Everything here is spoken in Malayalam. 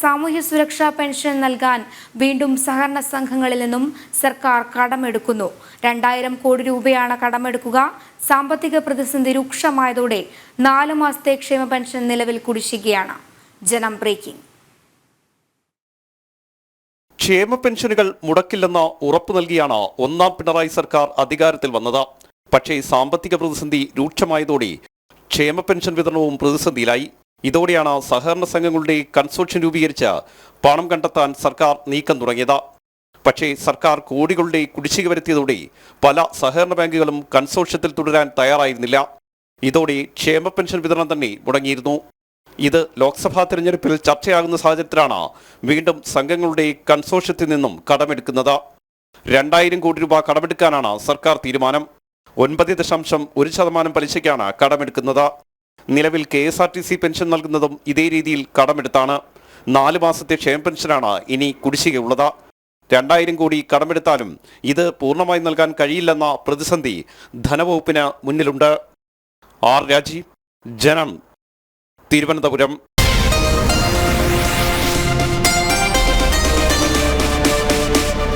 സാമൂഹ്യ സുരക്ഷാ പെൻഷൻ നൽകാൻ വീണ്ടും സഹകരണ സംഘങ്ങളിൽ നിന്നും സർക്കാർ കടമെടുക്കുന്നു. 2000 കോടി രൂപയാണ് കടമെടുക്കുക. സാമ്പത്തിക പ്രതിസന്ധി രൂക്ഷമായതോടെ 4 മാസത്തെ ക്ഷേമ പെൻഷൻ നിലവിൽ കുടിശ്ശികയാണ്. ജനം ബ്രേക്കിംഗ്. ക്ഷേമ പെൻഷനുകൾ മുടക്കില്ലെന്ന ഉറപ്പു നൽകിയാണ് ഒന്നാം പിണറായി സർക്കാർ അധികാരത്തിൽ വന്നത്. പക്ഷേ സാമ്പത്തിക പ്രതിസന്ധി രൂക്ഷമായതോടെ ക്ഷേമ പെൻഷൻ വിതരണവും പ്രതിസന്ധിയിലായി. ഇതോടെയാണ് സഹകരണ സംഘങ്ങളുടെ കൺസോർഷ്യം രൂപീകരിച്ച് പണം കണ്ടെത്താൻ സർക്കാർ നീക്കം തുടങ്ങിയത്. പക്ഷേ സർക്കാർ കോടികളുടെ കുടിശ്ശിക വരുത്തിയതോടെ പല സഹകരണ ബാങ്കുകളും കൺസോർഷ്യത്തിൽ തുടരാൻ തയ്യാറായിരുന്നില്ല. ഇതോടെ ക്ഷേമ പെൻഷൻ വിതരണം തന്നെ മുടങ്ങിയിരുന്നു. ഇത് ലോക്സഭാ തെരഞ്ഞെടുപ്പിൽ ചർച്ചയാകുന്ന സാഹചര്യത്തിലാണ് വീണ്ടും സംഘങ്ങളുടെ കൺസോർഷ്യത്തിൽ നിന്നും കടമെടുക്കുന്നത്. 2000 കോടി രൂപ കടമെടുക്കാനാണ് സർക്കാർ തീരുമാനം. 9.1% പലിശയ്ക്കാണ് കടമെടുക്കുന്നത്. നിലവിൽ KSRTC പെൻഷൻ നൽകുന്നതും ഇതേ രീതിയിൽ കടമെടുത്താണ്. 4 മാസത്തെ ക്ഷേമ പെൻഷനാണ് ഇനി കുടിശ്ശികയുള്ളത്. 2000 കോടി കടമെടുത്താലും ഇത് പൂർണ്ണമായി നൽകാൻ കഴിയില്ലെന്ന പ്രതിസന്ധി ധനവകുപ്പിന് മുന്നിലുണ്ട്. ആർ രാജീവ്, ജനം, തിരുവനന്തപുരം.